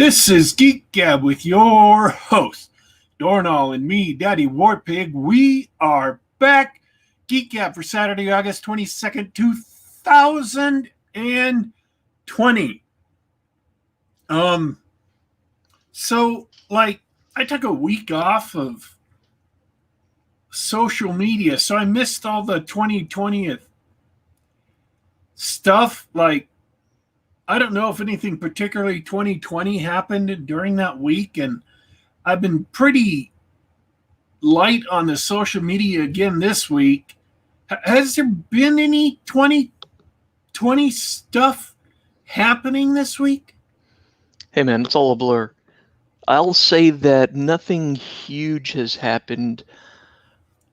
This is Geek Gab with your host, Dornall, and me, Daddy Warpig. We are back. Geek Gab for Saturday, August 22nd, 2020. I took a week off of social media, so I missed all the 2020 stuff. I don't know if anything particularly 2020 happened during that week, and I've been pretty light on the social media again this week. Has there been any 2020 stuff happening this week? Hey man, it's all a blur. I'll say that nothing huge has happened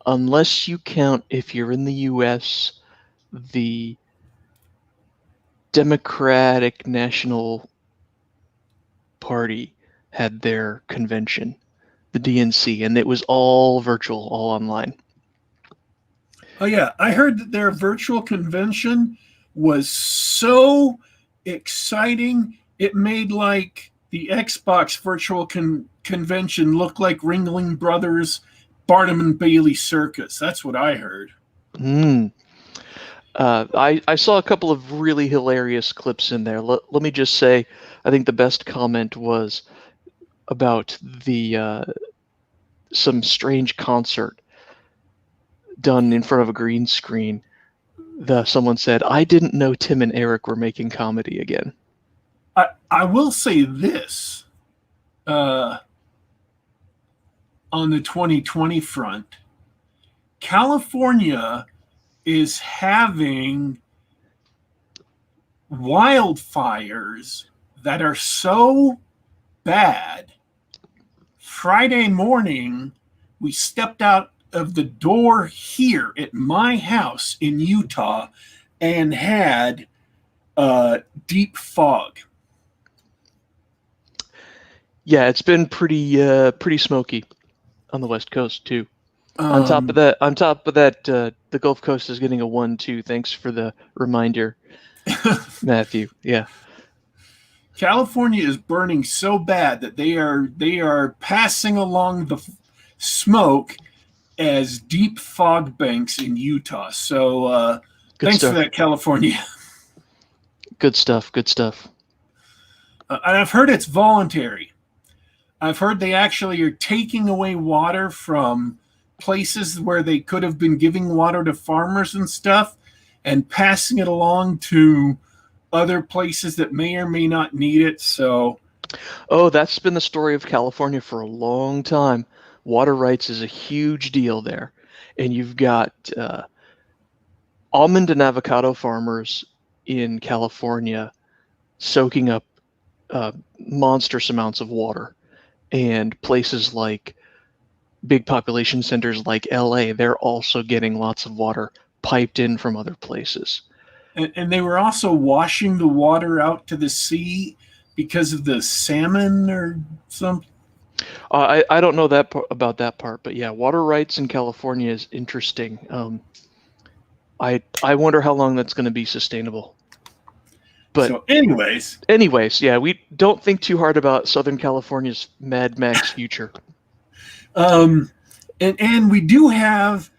unless you count, if you're in the US, the Democratic National Party had their convention, the DNC, and it was all virtual, all online. Oh yeah, I heard that their virtual convention was so exciting, it made like the Xbox virtual convention look like Ringling Brothers, Barnum and Bailey Circus. That's what I heard. I saw a couple of really hilarious clips in there. Let me just say, I think the best comment was about the some strange concert done in front of a green screen. Someone said, "I didn't know Tim and Eric were making comedy again." I will say this on the 2020 front. California is having wildfires that are so bad. Friday morning, we stepped out of the door here at my house in Utah and had deep fog. Yeah, it's been pretty smoky on the West Coast too. On top of that, the Gulf Coast is getting a 1-2. Thanks for the reminder, Matthew. Yeah, California is burning so bad that they are passing along the smoke as deep fog banks in Utah. So thanks for that, California. Good stuff. And I've heard it's voluntary. I've heard they actually are taking away water from places where they could have been giving water to farmers and stuff and passing it along to other places that may or may not need it. So, that's been the story of California for a long time. Water rights is a huge deal there, and you've got almond and avocado farmers in California soaking up monstrous amounts of water, and places like big population centers like LA, they're also getting lots of water piped in from other places. And they were also washing the water out to the sea because of the salmon or something. I don't know about that part, but yeah, water rights in California is interesting. I wonder how long that's going to be sustainable. But so anyways, yeah, we don't think too hard about Southern California's Mad Max future. And we do have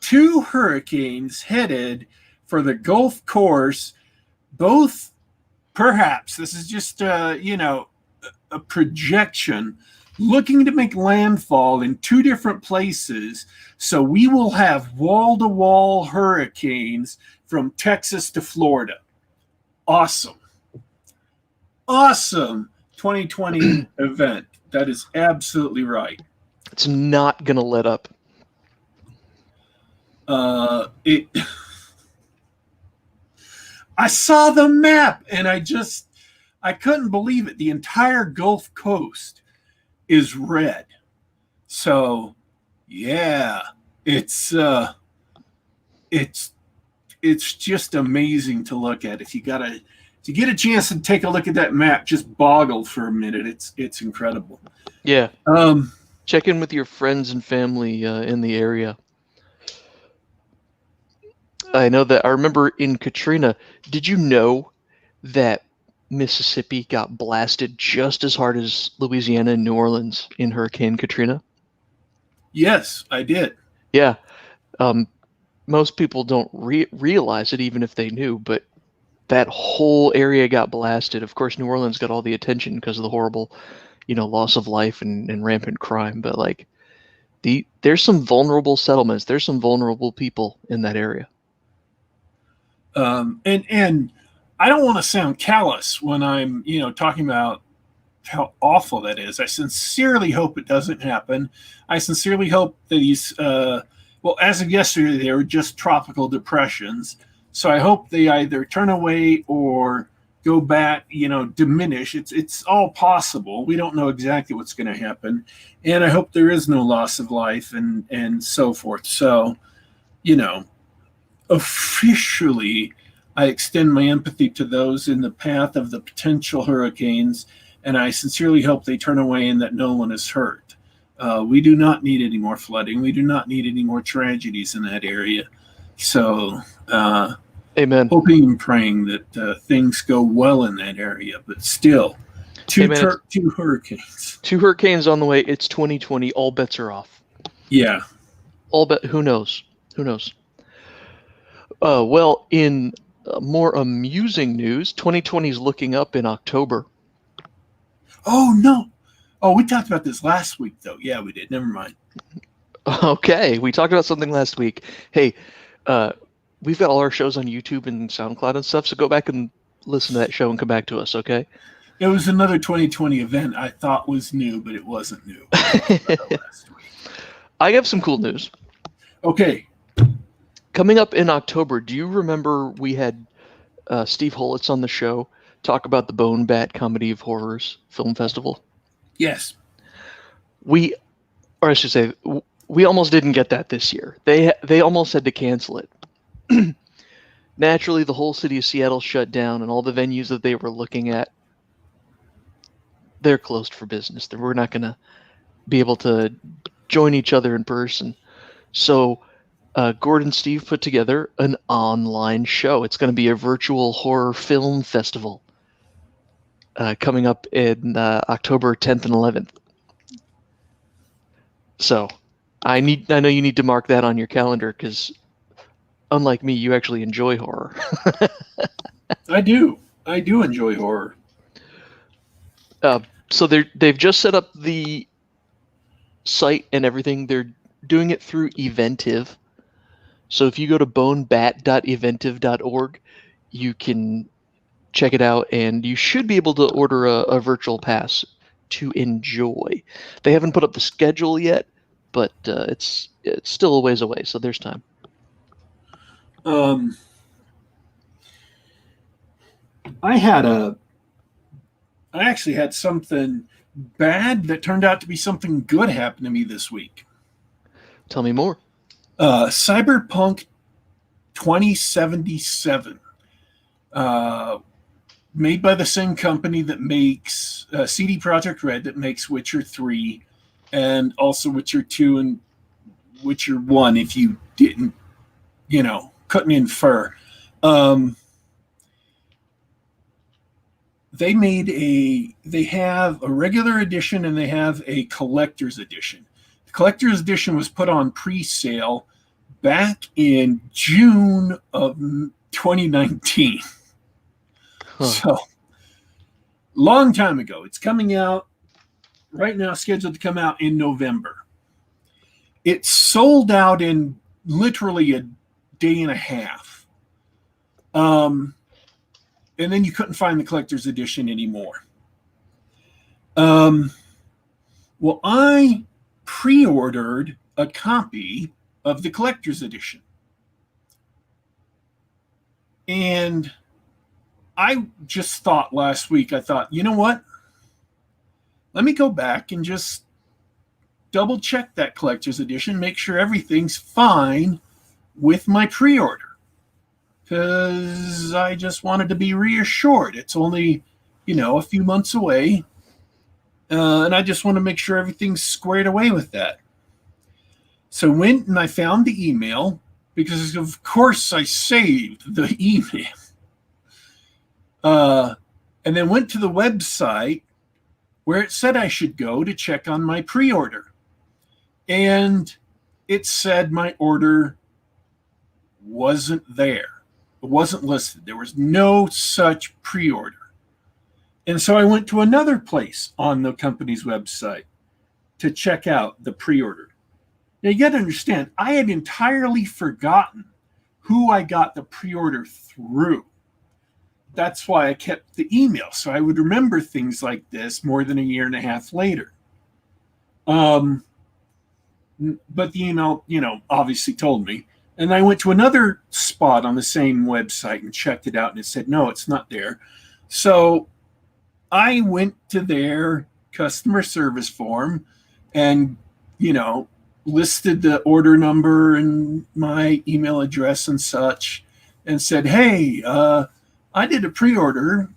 2 hurricanes headed for the Gulf course. Both, perhaps, this is just a projection, looking to make landfall in 2 different places. So we will have wall-to-wall hurricanes from Texas to Florida. Awesome 2020 event. That is absolutely right. It's not gonna let up. I saw the map and I couldn't believe it. The entire Gulf Coast is red. So yeah, it's just amazing to look at. If you get a chance to take a look at that map, just boggle for a minute. It's incredible. Yeah. Check in with your friends and family in the area. I remember in Katrina, did you know that Mississippi got blasted just as hard as Louisiana and New Orleans in Hurricane Katrina? Yes, I did. Yeah. Most people don't realize it, even if they knew, but that whole area got blasted. Of course, New Orleans got all the attention because of the horrible, loss of life and rampant crime. But like, there's some vulnerable settlements. There's some vulnerable people in that area. And I don't want to sound callous when I'm, talking about how awful that is. I sincerely hope it doesn't happen. I sincerely hope that these, as of yesterday, they were just tropical depressions. So I hope they either turn away or go back, diminish. It's all possible. We don't know exactly what's going to happen. And I hope there is no loss of life and so forth. So, officially, I extend my empathy to those in the path of the potential hurricanes, and I sincerely hope they turn away and that no one is hurt. We do not need any more flooding. We do not need any more tragedies in that area. So, amen. Hoping and praying that things go well in that area, but still, two hurricanes. 2 hurricanes on the way. It's 2020. All bets are off. Yeah. Who knows? Who knows? Well, in more amusing news, 2020 is looking up in October. Oh, no. Oh, we talked about this last week, though. Yeah, we did. Never mind. Okay, we talked about something last week. Hey, we've got all our shows on YouTube and SoundCloud and stuff, so go back and listen to that show and come back to us, okay? It was another 2020 event I thought was new, but it wasn't new. I have some cool news. Okay. Coming up in October, do you remember we had Steve Holitz on the show talk about the BoneBat Comedy of Horrors film festival? Yes. We almost didn't get that this year. They almost had to cancel it. Naturally, the whole city of Seattle shut down, and all the venues that they were looking at, they're closed for business. We're not going to be able to join each other in person. So Gordon and Steve put together an online show. It's going to be a virtual horror film festival coming up in October 10th and 11th. So I know you need to mark that on your calendar because, unlike me, you actually enjoy horror. I do enjoy horror. So they've just set up the site and everything. They're doing it through Eventive. So if you go to bonebat.eventive.org, you can check it out, and you should be able to order a virtual pass to enjoy. They haven't put up the schedule yet, but it's still a ways away, so there's time. I actually had something bad that turned out to be something good happen to me this week. Tell me more. Cyberpunk 2077, made by the same company that makes CD Projekt Red, that makes Witcher 3 and also Witcher 2 and Witcher 1, if you didn't, couldn't infer. They have a regular edition and they have a collector's edition. The collector's edition was put on pre-sale back in June of 2019. Huh. So, long time ago. It's coming out right now, scheduled to come out in November. It sold out in literally a day and a half. And then you couldn't find the collector's edition anymore. Well, I pre-ordered a copy of the collector's edition. And I just thought last week, you know what? Let me go back and just double check that collector's edition, make sure everything's fine with my pre-order. Because I just wanted to be reassured. It's only, a few months away. And I just want to make sure everything's squared away with that. So I went and I found the email, because of course I saved the email. and then went to the website where it said I should go to check on my pre-order. And it said my order wasn't there. It wasn't listed. There was no such pre-order. And so I went to another place on the company's website to check out the pre-order. Now you got to understand, I had entirely forgotten who I got the pre-order through. That's why I kept the email, so I would remember things like this more than a year and a half later. But the email, obviously told me. And I went to another spot on the same website and checked it out, and it said, no, it's not there. So I went to their customer service form and, listed the order number and my email address and such, and said, hey, I did a pre-order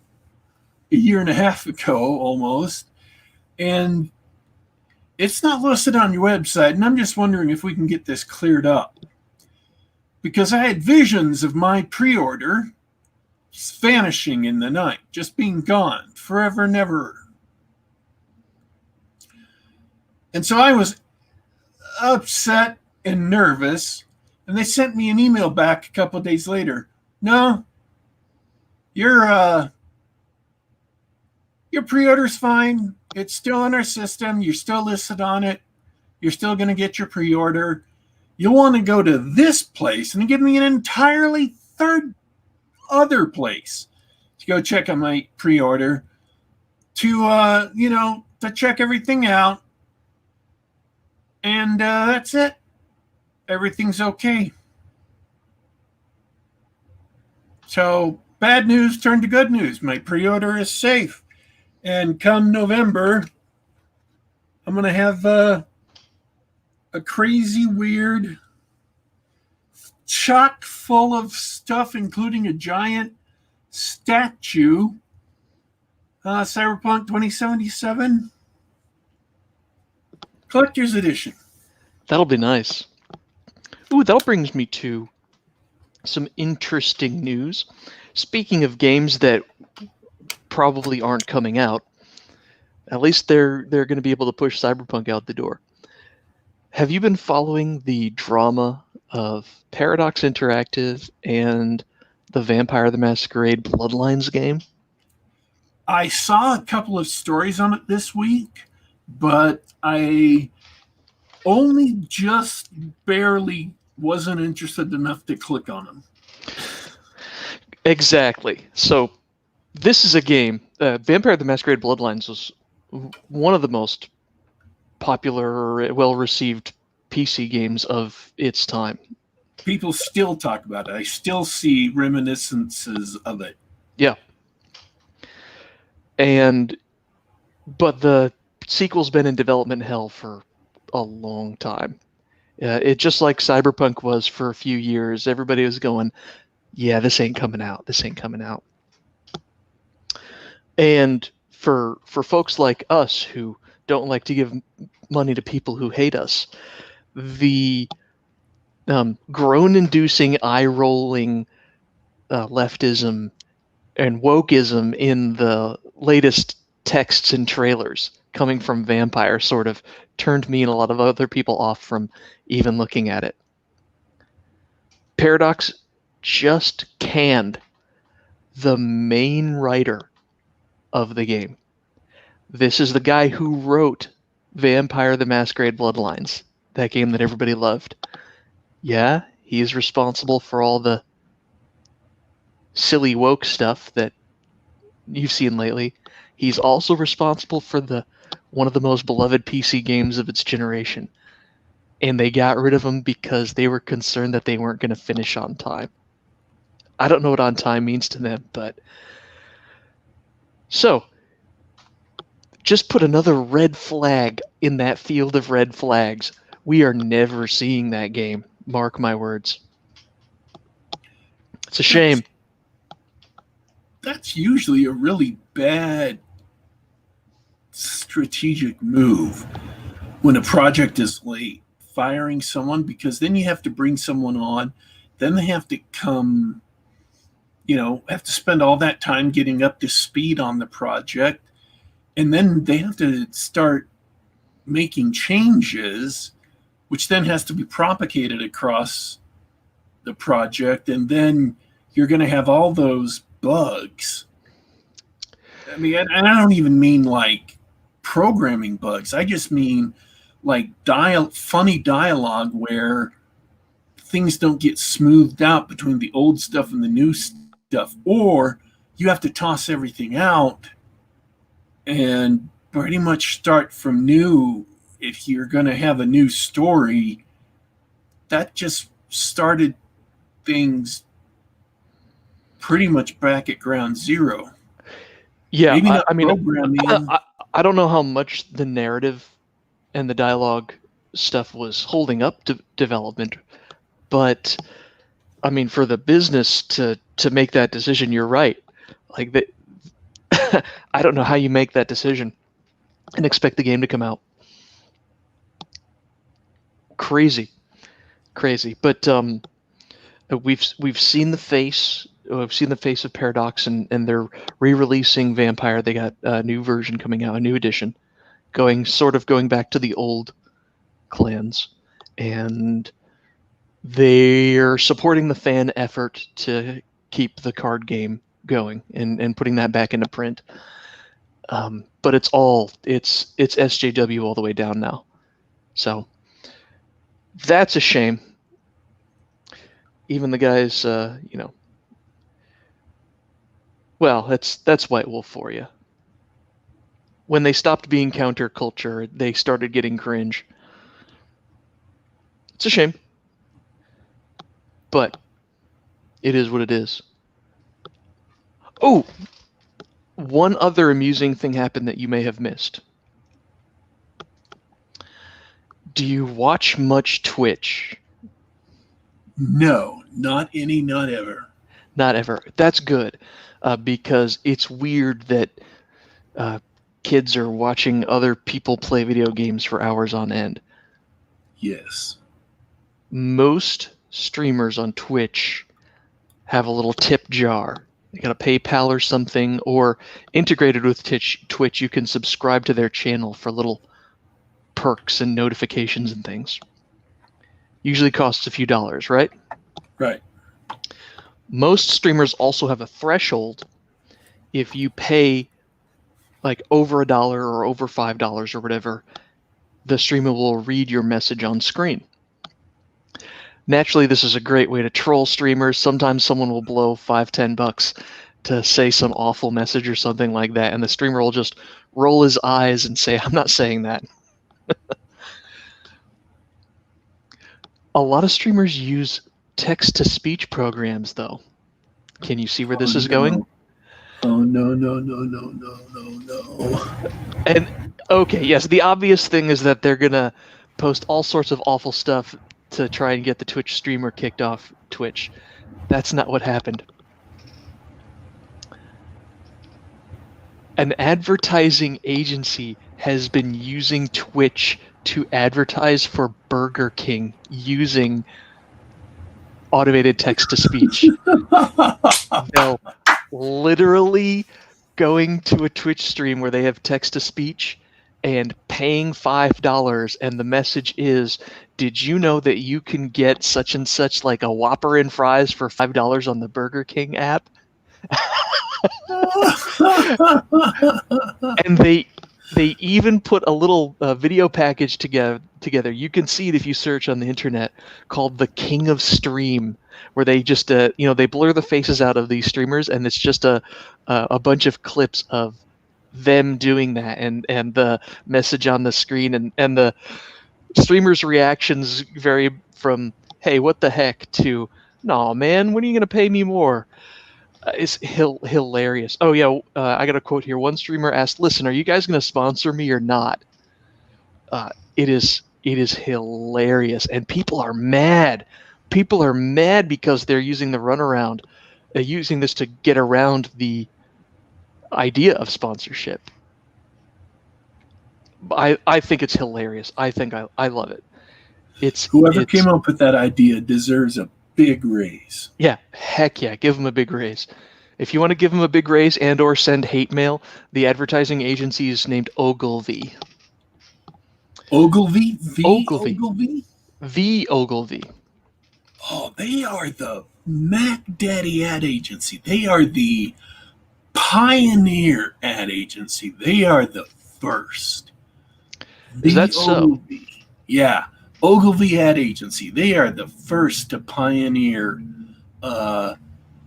a year and a half ago almost, and it's not listed on your website, and I'm just wondering if we can get this cleared up. Because I had visions of my pre-order vanishing in the night, just being gone forever and ever. And so I was upset and nervous, and they sent me an email back a couple of days later. No, your pre-order's fine. It's still in our system. You're still listed on it. You're still going to get your pre-order. You'll want to go to this place, and give me an entirely other place to go check on my pre-order to check everything out. And that's it. Everything's okay. So bad news turned to good news. My pre-order is safe. And come November, I'm going to have a crazy, weird, chock full of stuff, including a giant statue, Cyberpunk 2077 Collector's Edition. That'll be nice. Ooh, that brings me to some interesting news. Speaking of games that probably aren't coming out, at least they're going to be able to push Cyberpunk out the door. Have you been following the drama of Paradox Interactive and the Vampire the Masquerade Bloodlines game? I saw a couple of stories on it this week, but I only just barely wasn't interested enough to click on them. Exactly. So this is a game. Vampire the Masquerade Bloodlines was one of the most popular, well-received PC games of its time. People still talk about it. I still see reminiscences of it. Yeah. But the sequel's been in development hell for a long time. It just like Cyberpunk was for a few years. Everybody was going, yeah, this ain't coming out. This ain't coming out. And for folks like us who don't like to give money to people who hate us, the groan-inducing, eye-rolling leftism and wokeism in the latest texts and trailers coming from Vampire sort of turned me and a lot of other people off from even looking at it. Paradox just canned the main writer of the game. This is the guy who wrote Vampire the Masquerade Bloodlines, that game that everybody loved. Yeah, he's responsible for all the silly woke stuff that you've seen lately. He's also responsible for one of the most beloved PC games of its generation. And they got rid of him because they were concerned that they weren't going to finish on time. I don't know what on time means to them, but... So, just put another red flag in that field of red flags. We are never seeing that game. Mark my words. It's a shame. That's usually a really bad strategic move when a project is late. Firing someone, because then you have to bring someone on. Then they have to come, have to spend all that time getting up to speed on the project. And then they have to start making changes, which then has to be propagated across the project. And then you're going to have all those bugs. I mean, and I don't even mean like programming bugs. I just mean like funny dialogue where things don't get smoothed out between the old stuff and the new stuff, or you have to toss everything out and pretty much start from new if you're going to have a new story. That just started things pretty much back at ground zero. Yeah, Maybe not I mean, programming. I don't know how much the narrative and the dialogue stuff was holding up to development, but I mean, for the business to make that decision, you're right. Like that, I don't know how you make that decision and expect the game to come out. Crazy. But we've seen the face. We've seen the face of Paradox, and they're re-releasing Vampire. They got a new version coming out, a new edition, going back to the old clans, and they're supporting the fan effort to keep the card game going and putting that back into print. But it's SJW all the way down now, so that's a shame. Even the guys, well, that's White Wolf for you. When they stopped being counterculture, they started getting cringe. It's a shame, but it is what it is. Oh, one other amusing thing happened that you may have missed. Do you watch much Twitch? No, not any, not ever. Not ever. That's good, because it's weird that kids are watching other people play video games for hours on end. Yes. Most streamers on Twitch have a little tip jar. They got a PayPal or something, or integrated with Twitch, you can subscribe to their channel for little perks and notifications and things. Usually costs a few dollars, right? Right. Most streamers also have a threshold. If you pay like over $1 or over $5 or whatever, the streamer will read your message on screen. Naturally, this is a great way to troll streamers. Sometimes someone will blow $5-10 to say some awful message or something like that, and the streamer will just roll his eyes and say, "I'm not saying that." A lot of streamers use text-to-speech programs, though. Can you see where this is going? Oh, no. And, okay, yes, the obvious thing is that they're going to post all sorts of awful stuff to try and get the Twitch streamer kicked off Twitch. That's not what happened. An advertising agency has been using Twitch to advertise for Burger King using automated text-to-speech. They'll literally going to a Twitch stream where they have text-to-speech and paying $5, and the message is, "Did you know that you can get such and such, like a Whopper and fries for $5 on the Burger King app?" And they even put a little video package together. You can see it if you search on the internet, called "The King of Stream," where they just they blur the faces out of these streamers, and it's just a bunch of clips of them doing that, and the message on the screen, and the streamers' reactions vary from "Hey, what the heck" to "Nah, man, when are you gonna pay me more?" It's hilarious. Oh yeah, I got a quote here. One streamer asked, "Listen, are you guys going to sponsor me or not?" It is hilarious, and people are mad. People are mad because they're using the runaround, using this to get around the idea of sponsorship. I think it's hilarious. I think I love it. Whoever came up with that idea deserves a big raise. Yeah, heck yeah, give them a big raise. If you want to give them a big raise and or send hate mail, the advertising agency is named Ogilvy. Ogilvy? Ogilvy. Ogilvy? The Ogilvy. Oh, they are the Mac Daddy ad agency. They are the pioneer ad agency. They are the first. Is that so? Ogilvy. Yeah. Ogilvy ad agency. They are the first to pioneer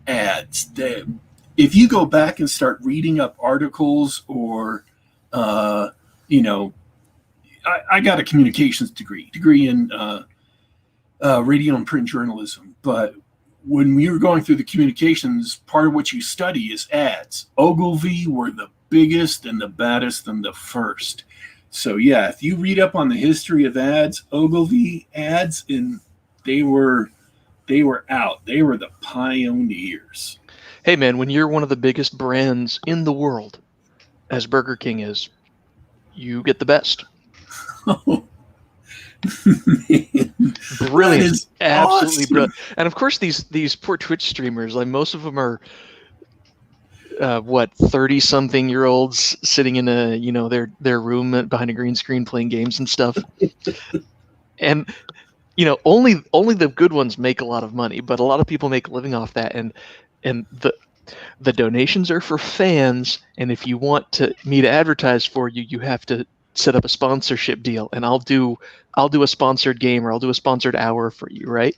ads. If you go back and start reading up articles or, I got a communications degree in radio and print journalism, but when we were going through the communications, part of what you study is ads. Ogilvy were the biggest and the baddest and the first. So yeah, if you read up on the history of ads, Ogilvy ads, and they were out. They were the pioneers. Hey man, when you're one of the biggest brands in the world, as Burger King is, you get the best. Oh, man. Brilliant, absolutely awesome. brilliant. And of course, these poor Twitch streamers, like most of them are, 30-something-year-olds sitting in their room behind a green screen playing games and stuff. And only the good ones make a lot of money, but a lot of people make a living off that. And the donations are for fans. And if you want me to advertise for you, you have to set up a sponsorship deal, and I'll do a sponsored game or I'll do a sponsored hour for you, right?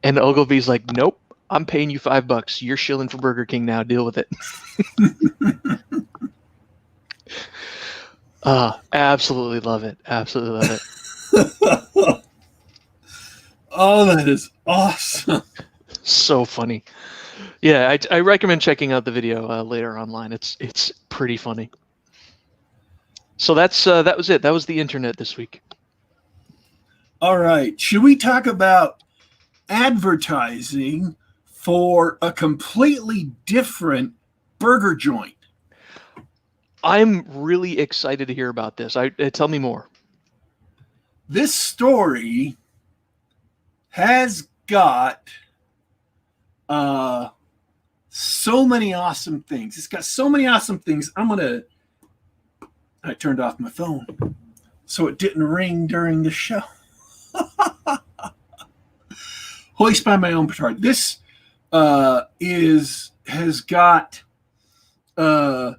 And Ogilvy's like, nope, I'm paying you $5. You're shilling for Burger King now. Deal with it. Absolutely love it. Absolutely love it. Oh, that is awesome. So funny. Yeah, I recommend checking out the video later online. It's pretty funny. So that was it. That was the internet this week. All right. Should we talk about advertising for a completely different burger joint? I'm really excited to hear about this. Tell me more. This story has got so many awesome things. It's got so many awesome things. I turned off my phone so it didn't ring during the show. Hoist by my own petard. This has got a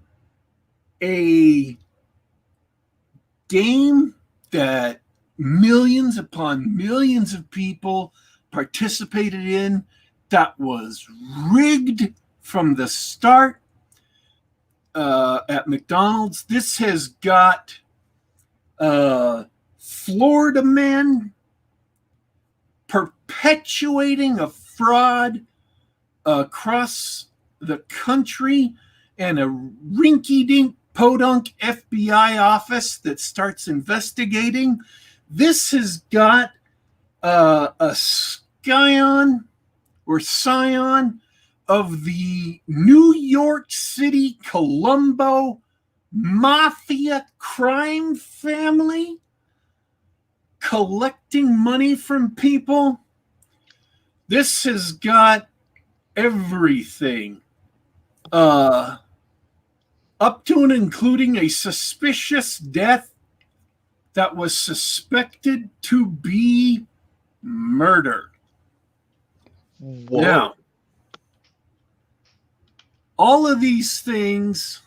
game that millions upon millions of people participated in that was rigged from the start. At McDonald's. This has got Florida men perpetuating a fraud across the country and a rinky-dink podunk FBI office that starts investigating. This has got a scion of the New York City Colombo mafia crime family collecting money from people. This has got everything up to and including a suspicious death that was suspected to be murder. Whoa. Now, all of these things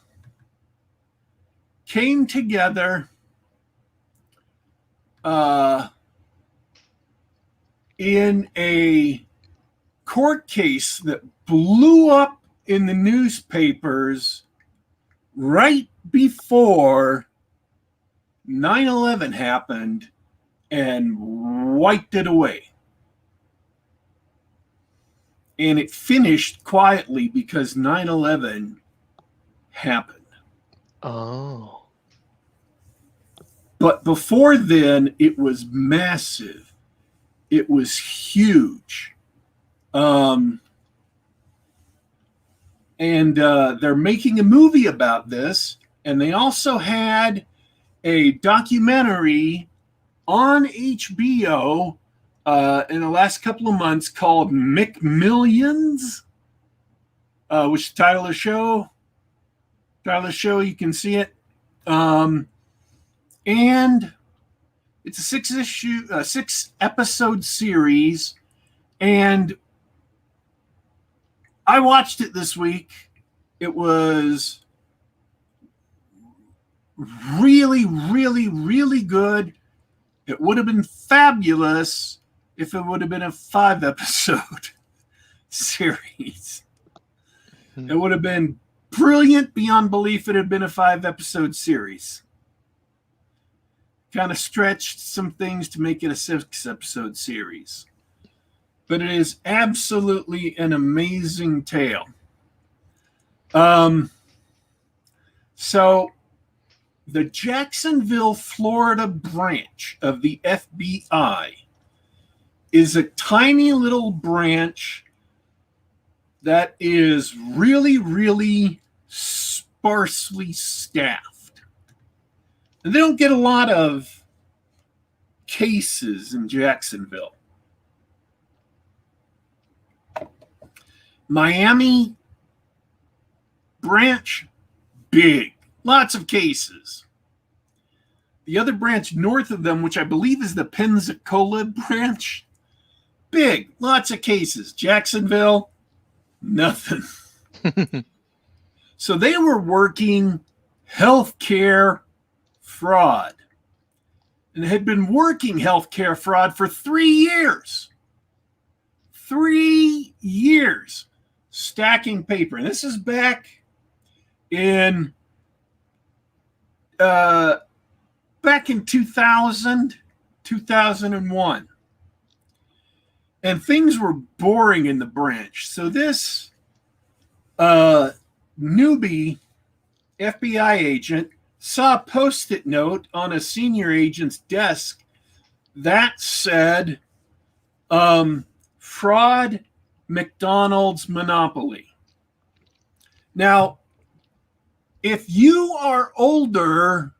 came together in a court case that blew up in the newspapers right before 9/11 happened and wiped it away. And it finished quietly because 9/11 happened. Oh. But before then, it was massive. It was huge. And they're making a movie about this. And they also had a documentary on HBO in the last couple of months called McMillions, which is the title of the show. You can see it. And it's a 6-episode series. And I watched it this week. It was really, really, really good. It would have been fabulous if it would have been a 5-episode series. It would have been brilliant beyond belief if it had been a 5-episode series. Kind of stretched some things to make it a 6-episode series. But it is absolutely an amazing tale. So the Jacksonville, Florida branch of the FBI is a tiny little branch that is really, really sparsely staffed. And they don't get a lot of cases in Jacksonville. Miami branch, big. Lots of cases. The other branch north of them, which I believe is the Pensacola branch, big. Lots of cases. Jacksonville, nothing. So they were working healthcare fraud. And they had been working healthcare fraud for 3 years. 3 years. Stacking paper. And this is back in 2000, 2001. And things were boring in the branch. So this newbie FBI agent saw a Post-it note on a senior agent's desk that said, fraud, McDonald's monopoly. Now, if you are older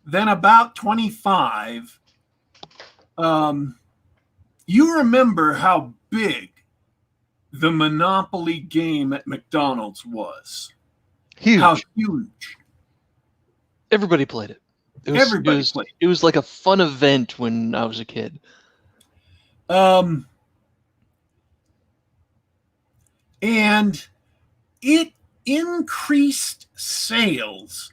than about 25, you remember how big the Monopoly game at McDonald's was. Huge. How huge. Everybody played it. Everybody played it. It was like a fun event when I was a kid. And it increased sales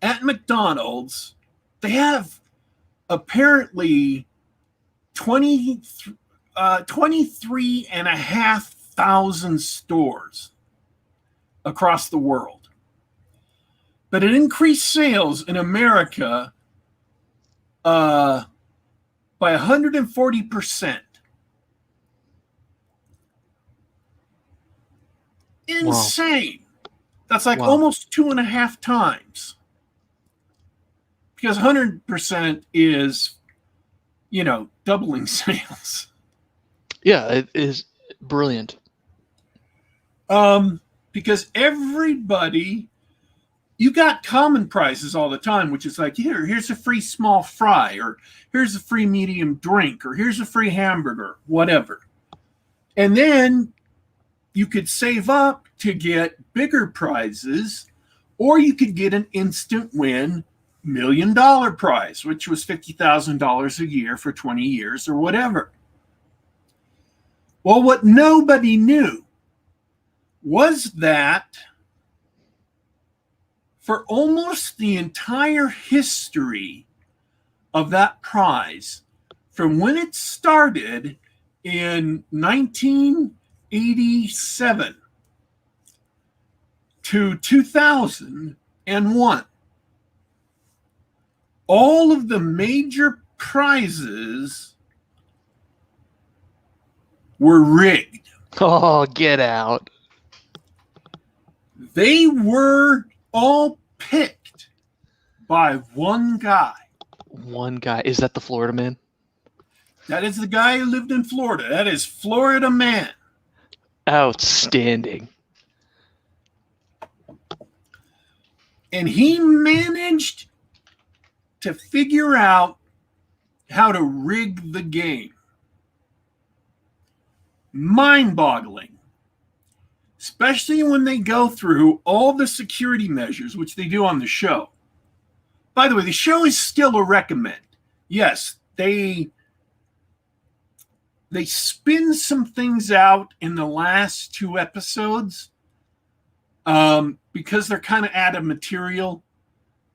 at McDonald's. They have apparently 23,500 stores across the world. But it increased sales in America by 140%. Insane. Wow. That's like almost 2.5 times. Because 100% is, doubling sales. Yeah, it is brilliant. Because everybody, you got common prices all the time, which is like, here's a free small fry, or here's a free medium drink, or here's a free hamburger, whatever. And then you could save up to get bigger prizes, or you could get an instant win $1 million prize, which was $50,000 a year for 20 years or whatever. Well, what nobody knew was that for almost the entire history of that prize, from when it started in 1987 to 2001, all of the major prizes were rigged. Oh, get out. They were all picked by one guy. One guy. Is that the Florida man? That is the guy who lived in Florida. That is Florida Man. Outstanding. And he managed to figure out how to rig the game. mind-boggling, especially when they go through all the security measures, which they do on the show. By the way, the show is still a recommend. Yes, they spin some things out in the last 2 episodes because they're kind of out of material.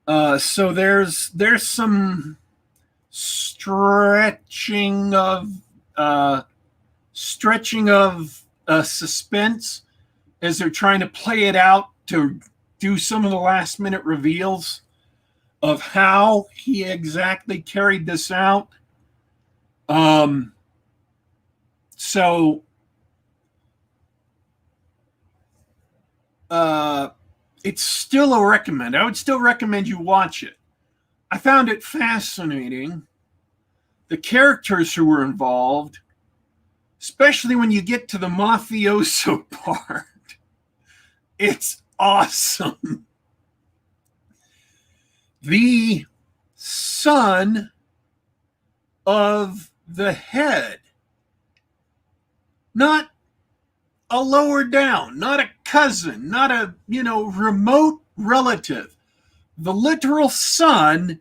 So there's some stretching of suspense as they're trying to play it out to do some of the last minute reveals of how he exactly carried this out. So it's still a recommend. I would still recommend you watch it. I found it fascinating. The characters who were involved, especially when you get to the mafioso part, it's awesome. The son of the head, not a lower down, not a cousin, not a, remote relative. The literal son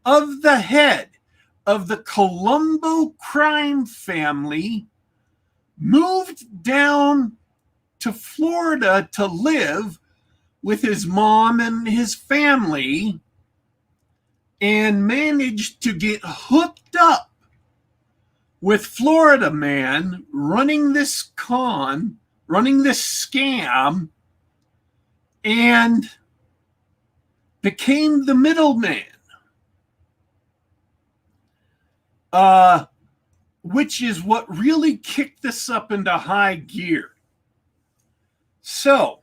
of the head of the Colombo crime family moved down to Florida to live with his mom and his family and managed to get hooked up with Florida man running this scam, and became the middleman, which is what really kicked this up into high gear. So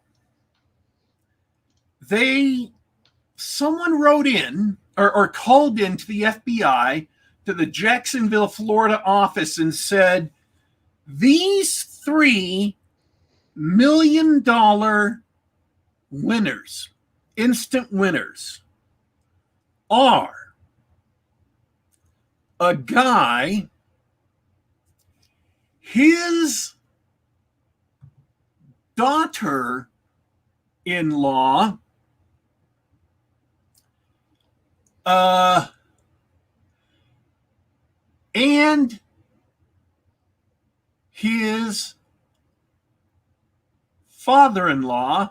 someone wrote in or called in to the FBI to the Jacksonville, Florida office and said, these $3 million winners, instant winners, are a guy, his daughter-in-law, and his father-in-law,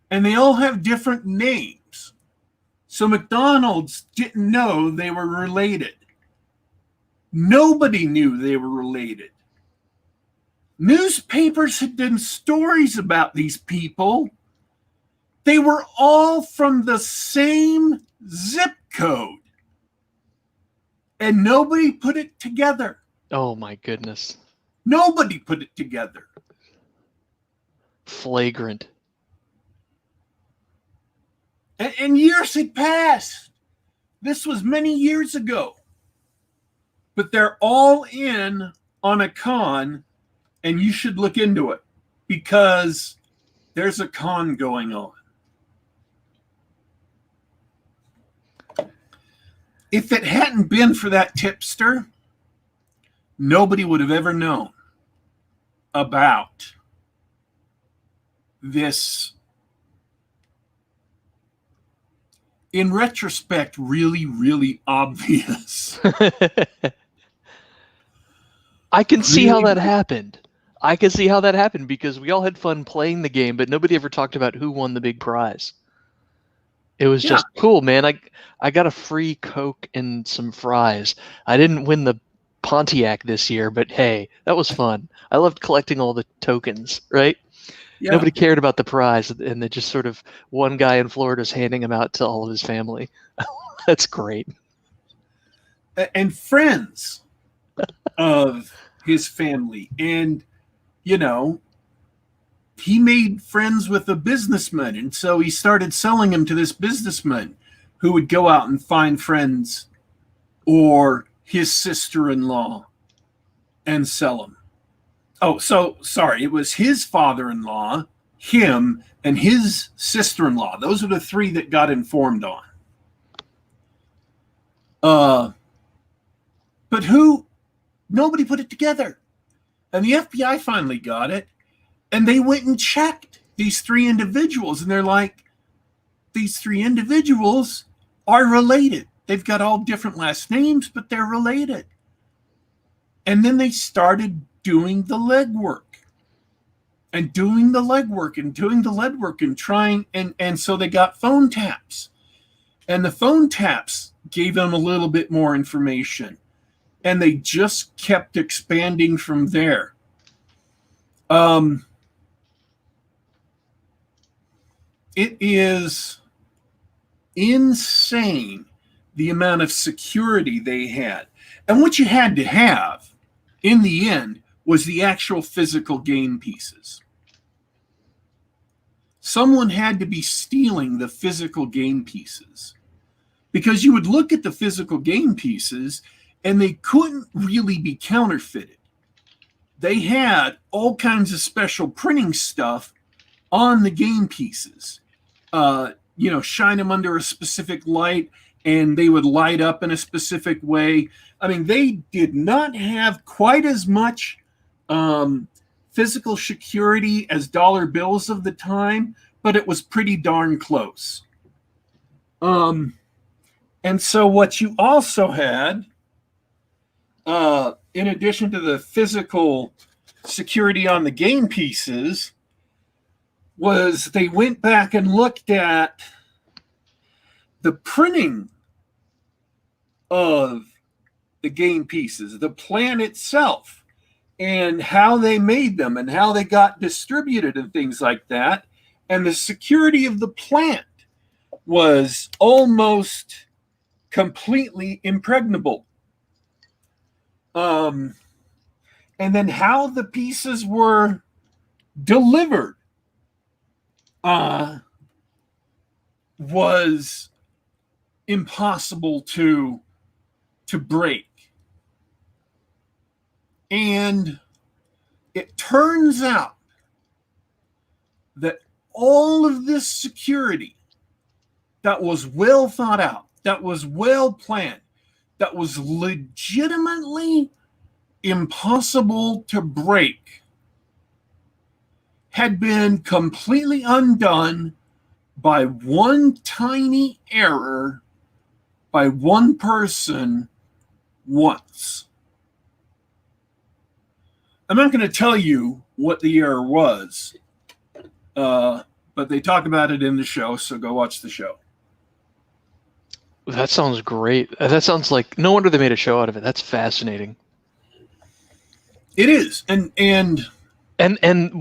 and they all have different names. So McDonald's didn't know they were related. Nobody knew they were related. Newspapers had done stories about these people. They were all from the same zip code. And nobody put it together. Oh my goodness. Nobody put it together. Flagrant. And years had passed. This was many years ago. But they're all in on a con, and you should look into it because there's a con going on. If it hadn't been for that tipster, nobody would have ever known about this, in retrospect, really, really obvious. I can see how that happened. I can see how that happened because we all had fun playing the game, but nobody ever talked about who won the big prize. It was just cool, man. I got a free Coke and some fries. I didn't win the Pontiac this year, but hey, that was fun. I loved collecting all the tokens, right? Yeah. Nobody cared about the prize, and they just sort of one guy in Florida is handing them out to all of his family. That's great. And friends of his family. And, he made friends with a businessman, and so he started selling them to this businessman who would go out and find friends or his sister-in-law and sell them. Oh, so sorry, it was his father-in-law, him, and his sister-in-law. Those are the 3 that got informed on. But who Nobody put it together. And the FBI finally got it, and they went and checked these 3 individuals, and they're like, these 3 individuals are related. They've got all different last names, but they're related. And then they started doing the legwork and doing the legwork and doing the legwork and trying. And so they got phone taps. And the phone taps gave them a little bit more information. And they just kept expanding from there. It is insane the amount of security they had. And what you had to have in the end was the actual physical game pieces. Someone had to be stealing the physical game pieces, because you would look at the physical game pieces and they couldn't really be counterfeited. They had all kinds of special printing stuff on the game pieces. Shine them under a specific light and they would light up in a specific way. I mean, they did not have quite as much physical security as dollar bills of the time, but it was pretty darn close. And so what you also had, in addition to the physical security on the game pieces, was they went back and looked at the printing of the game pieces, the plan itself, and how they made them and how they got distributed and things like that. And the security of the plant was almost completely impregnable. And then how the pieces were delivered was impossible to break. And it turns out that all of this security that was well thought out, that was well planned, that was legitimately impossible to break, had been completely undone by one tiny error by one person once. I'm not going to tell you what the error was, but they talk about it in the show, so go watch the show. That sounds great. That sounds like, no wonder they made a show out of it. That's fascinating. It is. And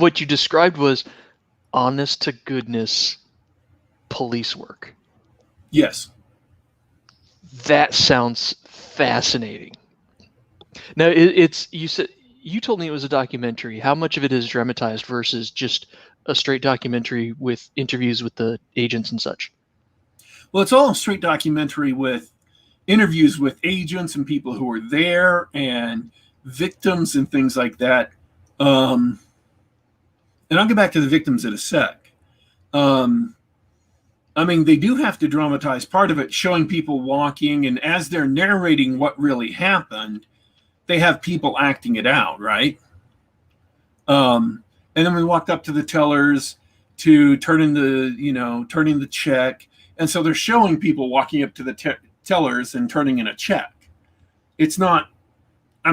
what you described was honest to goodness police work. Yes. That sounds fascinating. Now, you told me it was a documentary. How much of it is dramatized versus just a straight documentary with interviews with the agents and such? Well, it's all a straight documentary with interviews with agents and people who were there and victims and things like that. And I'll get back to the victims in a sec. I mean, they do have to dramatize part of it, showing people walking, and as they're narrating what really happened, they have people acting it out, right? And then we walked up to the tellers to turn in the check. And so they're showing people walking up to the tellers and turning in a check. It's not, I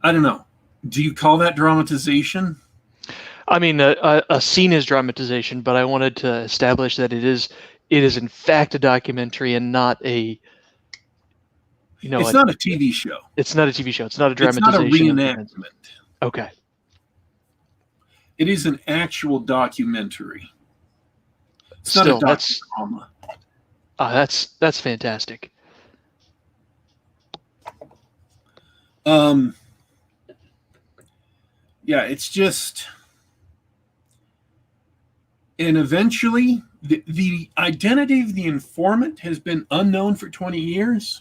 don't know. Do you call that dramatization? I mean, a scene is dramatization, but I wanted to establish that it is in fact a documentary and not a, it's not a TV show. It's not a TV show. It's not a dramatization. It's not a reenactment. Okay. It is an actual documentary. It's Still, not a docudrama. That's fantastic. Yeah, it's just, and eventually the identity of the informant has been unknown for 20 years.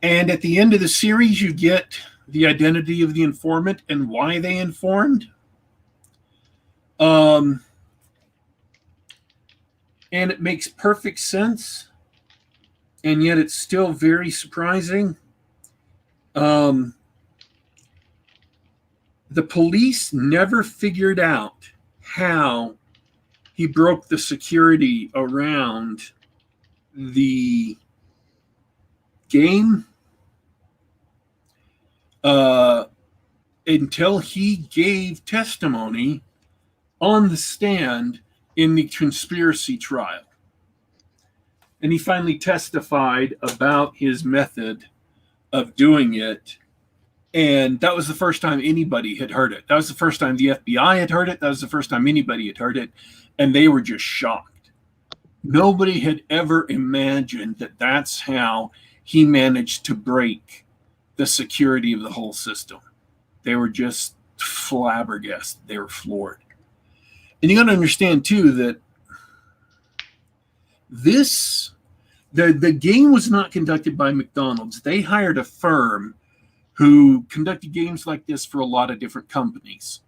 And at the end of the series, you get the identity of the informant and why they informed. And it makes perfect sense. and yet it's still very surprising. The police never figured out how he broke the security around the game until he gave testimony on the stand in the conspiracy trial. And he finally testified about his method of doing it. And that was the first time anybody had heard it. That was the first time the FBI had heard it. That was the first time anybody had heard it. And they were just shocked. Nobody had ever imagined that that's how he managed to break the security of the whole system. They were just flabbergasted. They were floored. And you got to understand, too, that the game was not conducted by McDonald's. They hired a firm who conducted games like this for a lot of different companies,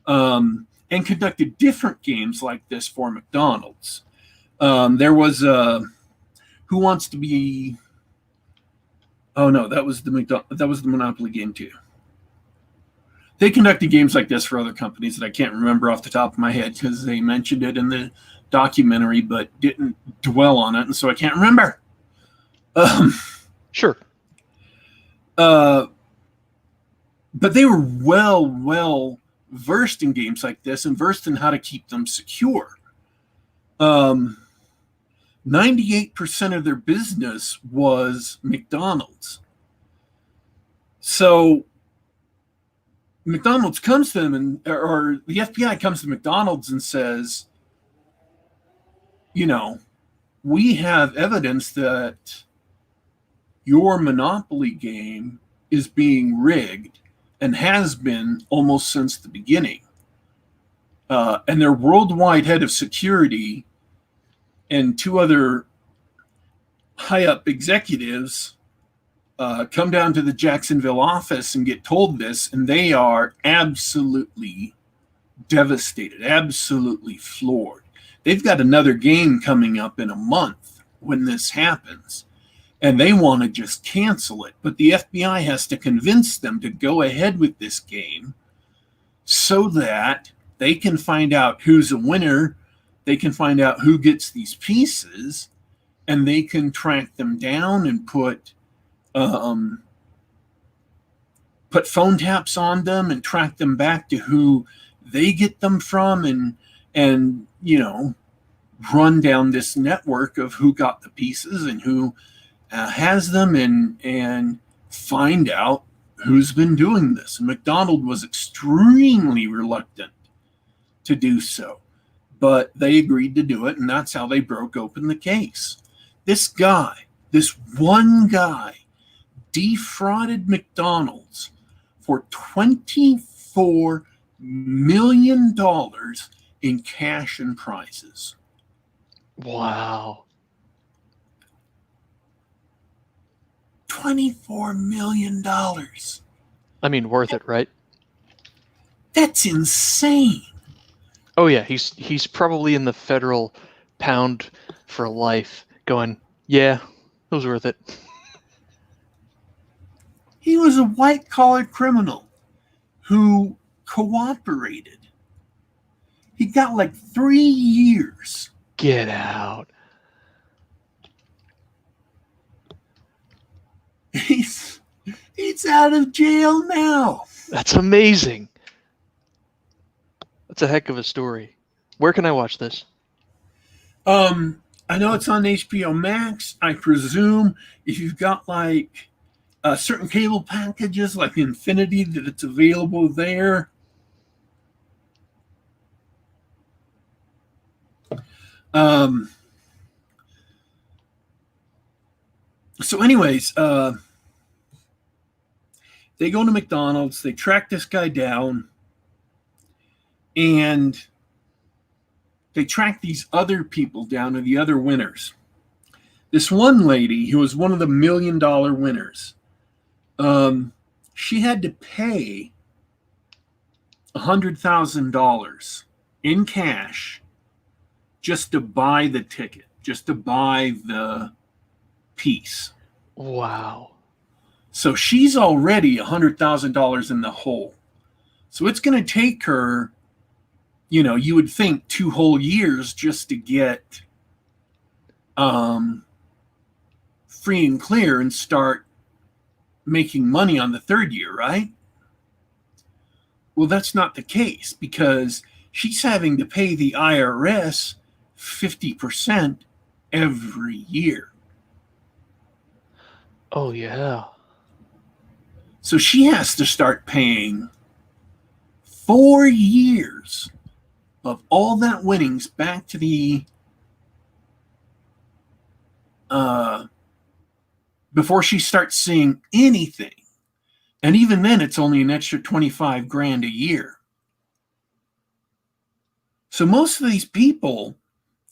and conducted different games like this for McDonald's. There was Who Wants to Be? Oh no, that was the Monopoly game too. They conducted games like this for other companies that I can't remember off the top of my head because they mentioned it in the documentary, but didn't dwell on it, and so I can't remember. Sure. But they were well versed in games like this and versed in how to keep them secure. 98% of their business was McDonald's. So McDonald's comes to them, or the FBI comes to McDonald's and says, we have evidence that your Monopoly game is being rigged and has been almost since the beginning. And their worldwide head of security and two other high-up executives come down to the Jacksonville office and get told this, and they are absolutely devastated, absolutely floored. They've got another game coming up in a month when this happens, and they want to just cancel it. But the FBI has to convince them to go ahead with this game so that they can find out who's a winner, they can find out who gets these pieces, and they can track them down and put phone taps on them and track them back to who they get them from, and run down this network of who got the pieces and who has them, and find out who's been doing this. And McDonald was extremely reluctant to do so, but they agreed to do it, and that's how they broke open the case. This one guy, defrauded McDonald's for $24 million in cash and prizes. Wow. $24 million. I mean, worth it, right? That's insane. Oh yeah, he's probably in the federal pound for life going, yeah, it was worth it. He was a white-collar criminal who cooperated. He got like 3 years. Get out. He's out of jail now. That's amazing. That's a heck of a story. Where can I watch this? I know it's on HBO Max. I presume if you've got like certain cable packages like Infinity, that it's available there. So anyways, they go to McDonald's, they track this guy down, and they track these other people down to the other winners. This one lady who was one of the $1 million winners, she had to pay $100,000 in cash just to buy the ticket, just to buy the piece. Wow. So she's already $100,000 in the hole. So it's going to take her, you would think 2 whole years just to get free and clear and start making money on the 3rd year, right? Well, that's not the case because she's having to pay the IRS 50% every year. Oh, yeah. So she has to start paying 4 years of all that winnings back to the before she starts seeing anything. And even then, it's only an extra 25 grand a year. So most of these people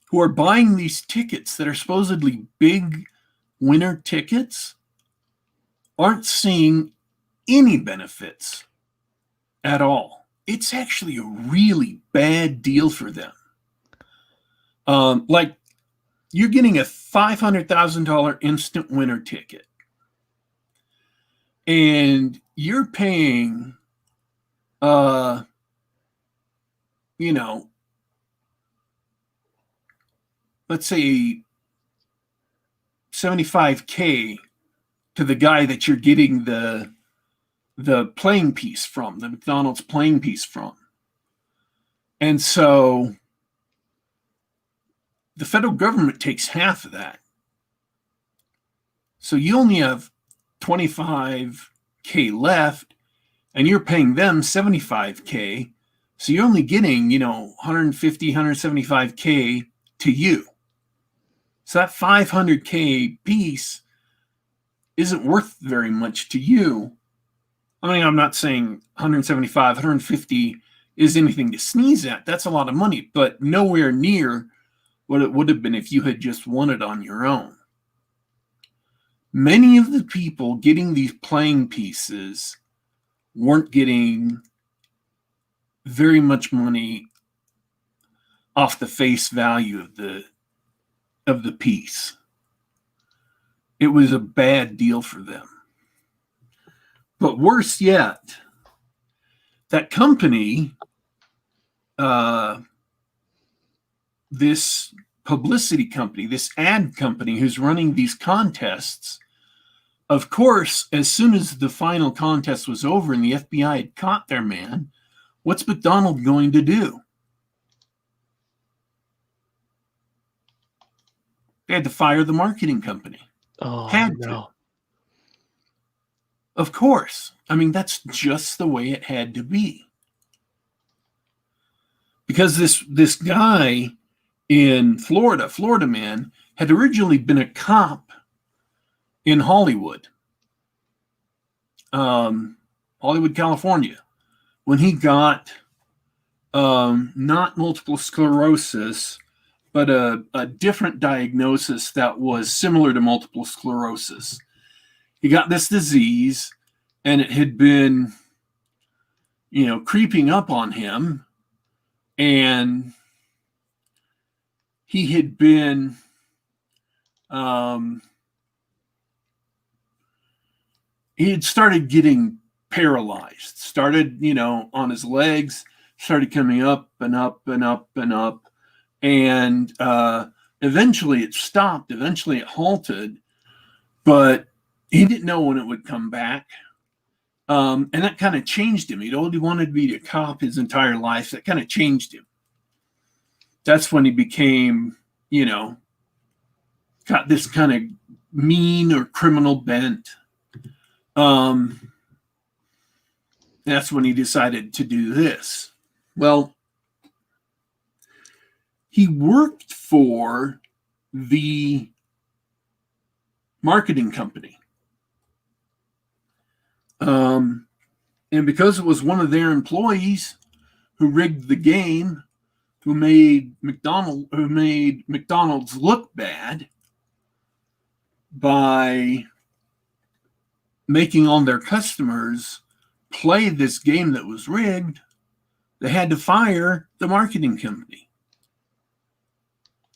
who are buying these tickets that are supposedly big winner tickets aren't seeing any benefits at all. It's actually a really bad deal for them. Like you're getting a $500,000 instant winner ticket and you're paying, let's say $75K to the guy that you're getting the playing piece from, the McDonald's playing piece from. And so the federal government takes half of that. So you only have $25K left and you're paying them $75K. So you're only getting, $150, $175K to you. So that $500K piece isn't worth very much to you. I mean, I'm not saying 175, 150 is anything to sneeze at. That's a lot of money, but nowhere near what it would have been if you had just won it on your own. Many of the people getting these playing pieces weren't getting very much money off the face value of the piece. It was a bad deal for them. But worse yet, that company, this publicity company, this ad company who's running these contests, of course, as soon as the final contest was over and the FBI had caught their man, what's McDonald's going to do? They had to fire the marketing company. Oh, had no. to. Of course. I mean, that's just the way it had to be. Because this guy in Florida man, had originally been a cop in Hollywood, California, when he got not multiple sclerosis, but a different diagnosis that was similar to multiple sclerosis. He got this disease, and it had been, creeping up on him, and he had been he had started getting paralyzed, started, on his legs, started coming up and up and up and up. And eventually it stopped. Eventually it halted, but he didn't know when it would come back. And that kind of changed him. He'd only wanted to be a cop his entire life. That kind of changed him. That's when he became, got this kind of mean or criminal bent. That's when he decided to do this. Well, he worked for the marketing company. And because it was one of their employees who rigged the game, who made McDonald's look bad by making all their customers play this game that was rigged, they had to fire the marketing company.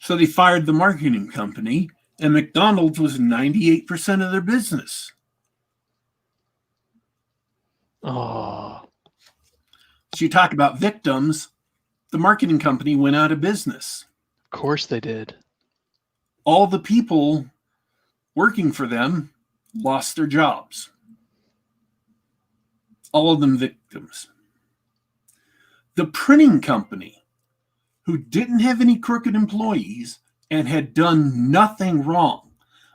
So they fired the marketing company And McDonald's was 98% of their business. Oh, So you talk about victims, the marketing company went out of business. of course they did. All the people working for them lost their jobs. All of them victims. The printing company, who didn't have any crooked employees and had done nothing wrong.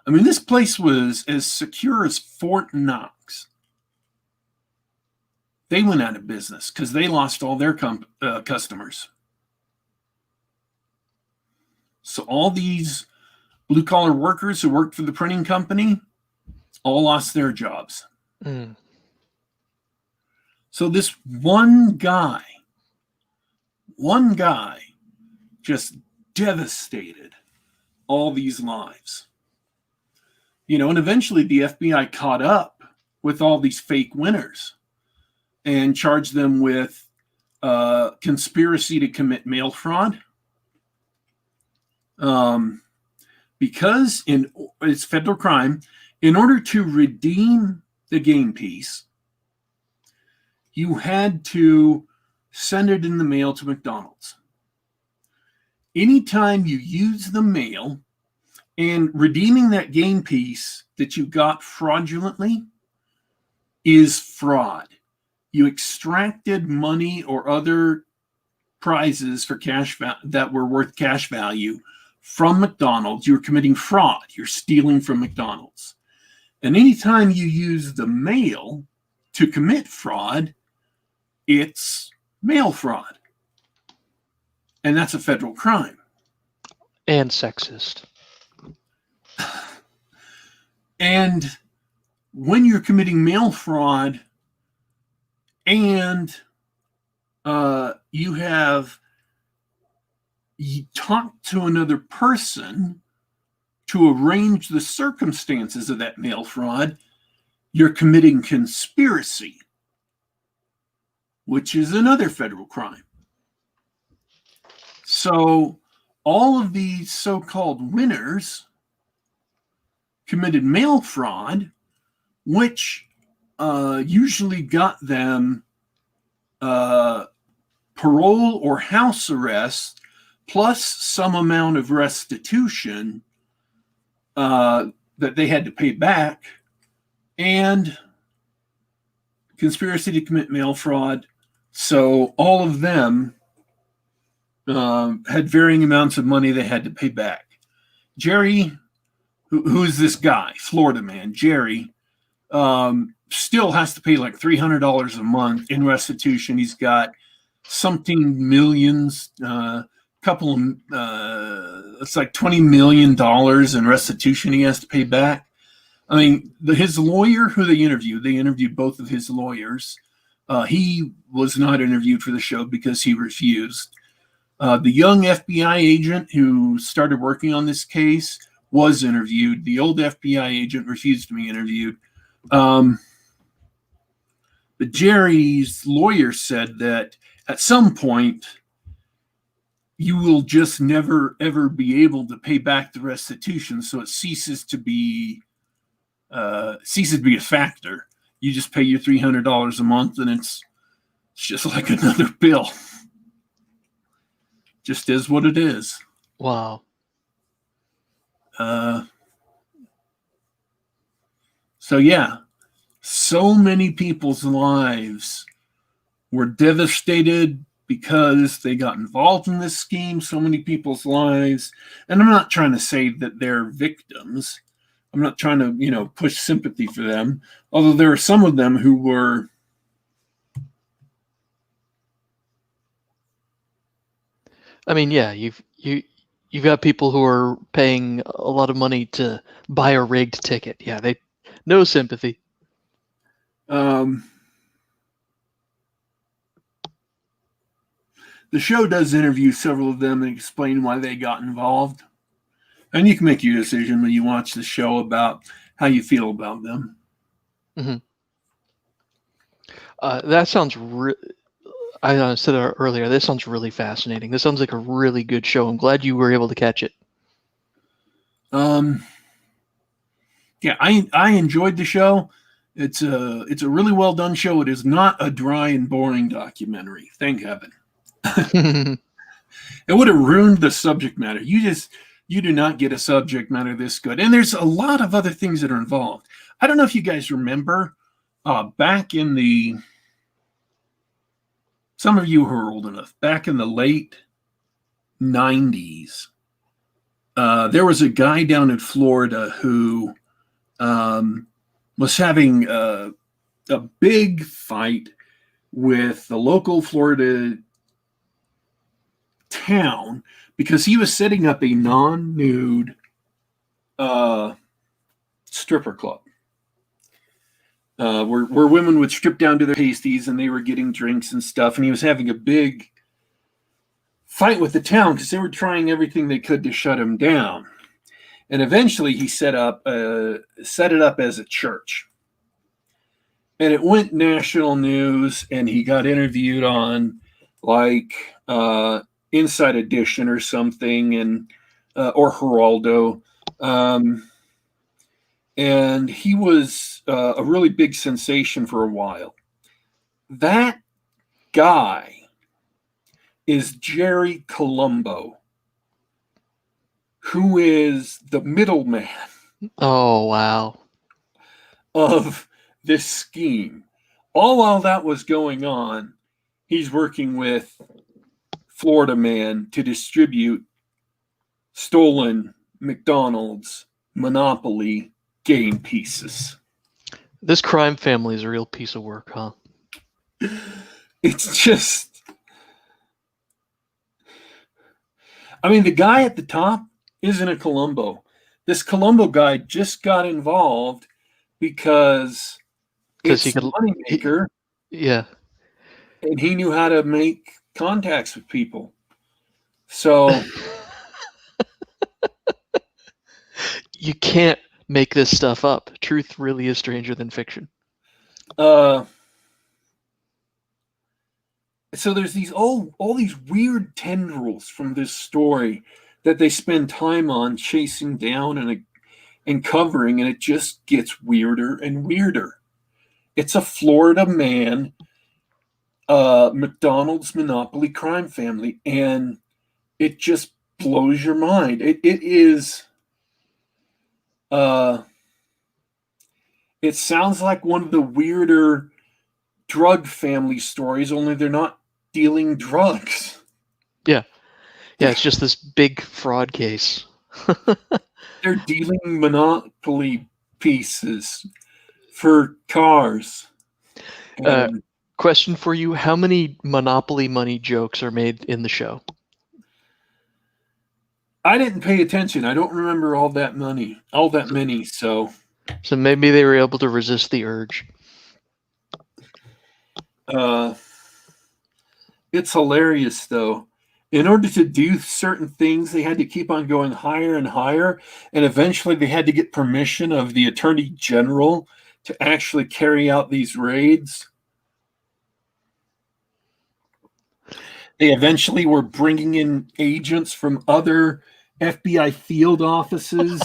I mean, this place was as secure as Fort Knox. They went out of business because they lost all their customers. So all these blue-collar workers who worked for the printing company all lost their jobs. Mm. So this one guy just devastated all these lives. And eventually the FBI caught up with all these fake winners and charged them with conspiracy to commit mail fraud. Because it's federal crime, in order to redeem the game piece, you had to send it in the mail to McDonald's. Anytime you use the mail and redeeming that game piece that you got fraudulently is fraud. You extracted money or other prizes for cash that were worth cash value from McDonald's. You're committing fraud. You're stealing from McDonald's. And anytime you use the mail to commit fraud, it's mail fraud. And that's a federal crime. And sexist. And when you're committing mail fraud and you talked to another person to arrange the circumstances of that mail fraud, you're committing conspiracy, which is another federal crime. So all of these so-called winners committed mail fraud, which usually got them parole or house arrest, plus some amount of restitution that they had to pay back, and conspiracy to commit mail fraud. So all of them had varying amounts of money they had to pay back. Jerry, who's this guy, Florida man, Jerry, still has to pay like $300 a month in restitution. He's got something millions, it's like $20 million in restitution he has to pay back. I mean, his lawyer, who they interviewed both of his lawyers. He was not interviewed for the show because he refused. The young FBI agent who started working on this case was interviewed. The old FBI agent refused to be interviewed. But Jerry's lawyer said that at some point, you will just never, ever be able to pay back the restitution. So it ceases to be a factor. You just pay your $300 a month and it's just like another bill. Just is what it is. Wow. So yeah, so many people's lives were devastated because they got involved in this scheme. So many people's lives, and I'm not trying to say that they're victims. I'm not trying to, push sympathy for them. Although there are some of them who were. I mean, yeah, you've got people who are paying a lot of money to buy a rigged ticket. Yeah, no sympathy. The show does interview several of them and explain why they got involved. And you can make your decision when you watch the show about how you feel about them. Mm-hmm. That sounds I said it earlier, this sounds really fascinating. This sounds like a really good show. I'm glad you were able to catch it. Um, yeah, I enjoyed the show. It's a really well done show. It is not a dry and boring documentary. Thank heaven. It would have ruined the subject matter. You do not get a subject matter this good. And there's a lot of other things that are involved. I don't know if you guys remember back in the some of you who are old enough, back in the late 90s, there was a guy down in Florida who was having a big fight with the local Florida town because he was setting up a non-nude stripper club where women would strip down to their pasties and they were getting drinks and stuff. And he was having a big fight with the town because they were trying everything they could to shut him down. And eventually he set it up as a church. And it went national news, and he got interviewed on like Inside Edition or something, and or Geraldo. And he was a really big sensation for a while. That guy is Jerry Colombo, who is the middleman. Oh, wow. Of this scheme. All while that was going on, he's working with Florida Man to distribute stolen McDonald's Monopoly game pieces. This crime family is a real piece of work, huh? It's just... I mean, the guy at the top isn't a Colombo. This Colombo guy just got involved because it's he could, a moneymaker. Yeah. And he knew how to make contacts with people. So... You can't make this stuff up. Truth really is stranger than fiction. So there's these all these weird tendrils from this story that they spend time on chasing down and covering, and it just gets weirder and weirder. It's a Florida man, McDonald's Monopoly crime family, and it just blows your mind. It is. It sounds like one of the weirder drug family stories, only they're not dealing drugs. Yeah. Yeah, it's just this big fraud case. They're dealing Monopoly pieces for cars. Question for you. How many Monopoly money jokes are made in the show? I didn't pay attention. I don't remember all that many. So maybe they were able to resist the urge. It's hilarious, though. In order to do certain things, they had to keep on going higher and higher, and eventually they had to get permission of the Attorney General to actually carry out these raids. They eventually were bringing in agents from other FBI field offices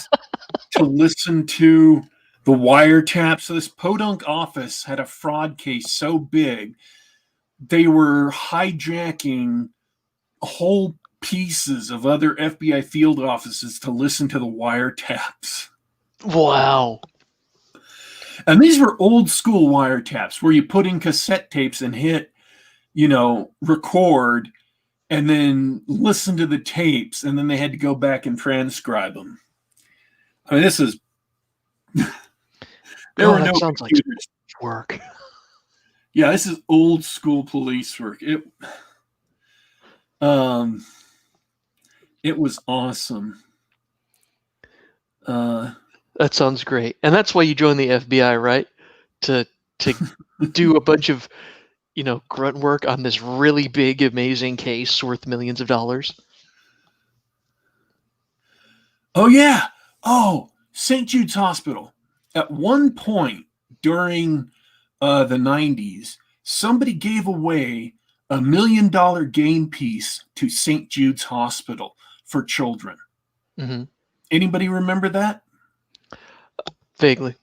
to listen to the wiretaps. So this podunk office had a fraud case so big, they were hijacking whole pieces of other FBI field offices to listen to the wiretaps. Wow. And these were old school wiretaps where you put in cassette tapes and hit, record and then listen to the tapes, and then they had to go back and transcribe them. I mean, this is... there were no sounds computers. Like work. Yeah, this is old school police work. It was awesome. That sounds great. And that's why you joined the FBI, right? To do a bunch of, grunt work on this really big, amazing case worth millions of dollars. Oh, yeah. Oh, St. Jude's Hospital. At one point during the 90s, somebody gave away $1 million game piece to St. Jude's Hospital for children. Mm-hmm. Anybody remember that? Vaguely.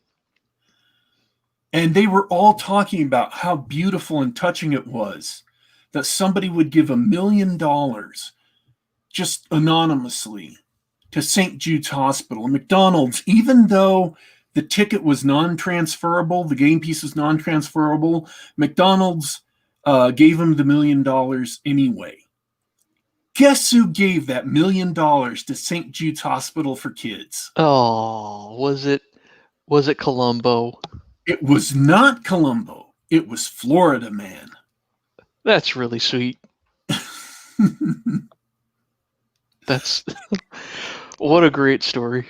And they were all talking about how beautiful and touching it was that somebody would give $1 million just anonymously to St. Jude's Hospital. And McDonald's, even though the ticket was non-transferable, the game piece was non-transferable, McDonald's gave him the $1 million anyway. Guess who gave that $1 million to St. Jude's Hospital for Kids? Oh, was it Columbo? It was not Columbo. It was Florida Man. That's really sweet. That's what a great story.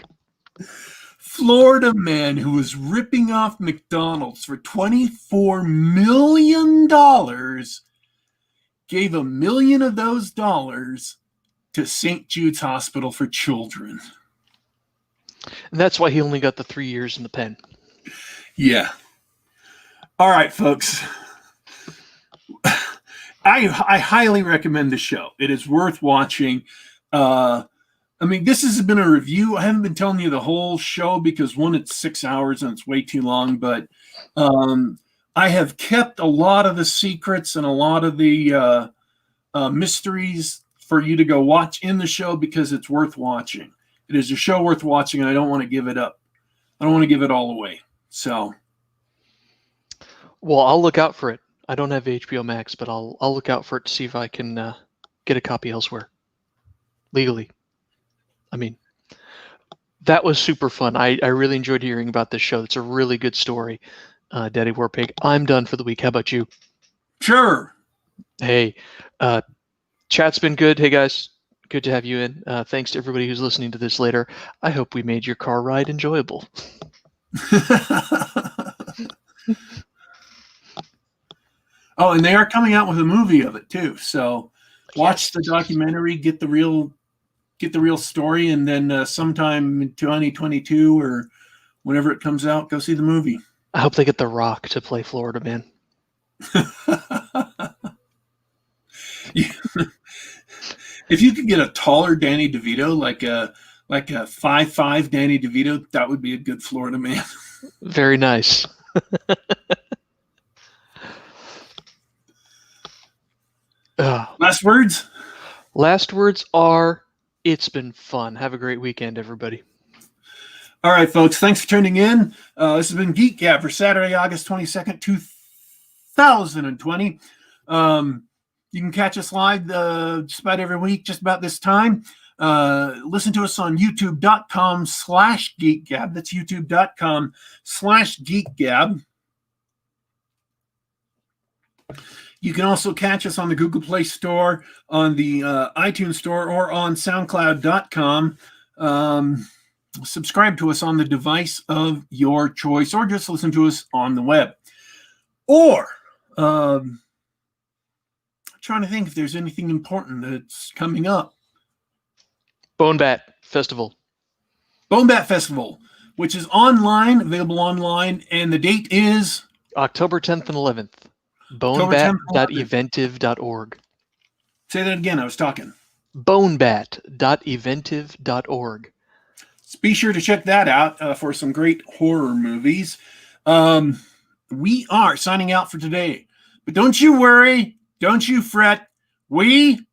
Florida Man, who was ripping off McDonald's for $24 million, gave $1 million of those dollars to St. Jude's Hospital for Children. And that's why he only got the 3 years in the pen. Yeah. All right, folks. I highly recommend the show. It is worth watching. I mean, this has been a review. I haven't been telling you the whole show because, one, it's 6 hours and it's way too long. But I have kept a lot of the secrets and a lot of the mysteries for you to go watch in the show because it's worth watching. It is a show worth watching, and I don't want to give it up. I don't want to give it all away. So, well, I'll look out for it. I don't have HBO Max, but I'll look out for it to see if I can get a copy elsewhere legally. I mean, that was super fun. I really enjoyed hearing about this show. It's a really good story, Daddy Warpig. I'm done for the week. How about you? Sure. Hey, chat's been good. Hey, guys. Good to have you in. Thanks to everybody who's listening to this later. I hope we made your car ride enjoyable. Oh, and they are coming out with a movie of it too. So watch the documentary, get the real story, and then sometime in 2022 or whenever it comes out, go see the movie. I hope they get The Rock to play Florida Man. Yeah. If you could get a taller Danny DeVito, like a 5'5" Danny DeVito, that would be a good Florida Man. Very nice. Last words? Last words are, it's been fun. Have a great weekend, everybody. All right, folks. Thanks for tuning in. This has been Geek Gab for Saturday, August 22nd, 2020. You can catch us live just about every week, just about this time. Listen to us on youtube.com/geekgab. That's youtube.com/geekgab. You can also catch us on the Google Play Store, on the iTunes Store, or on SoundCloud.com. Subscribe to us on the device of your choice, or just listen to us on the web. Or, trying to think if there's anything important that's coming up. BoneBat Festival. BoneBat Festival, which is online, available online, and the date is October 10th and 11th. BoneBat.eventive.org. Say that again, I was talking. BoneBat.eventive.org. Be sure to check that out for some great horror movies. We are signing out for today. But don't you worry, don't you fret. We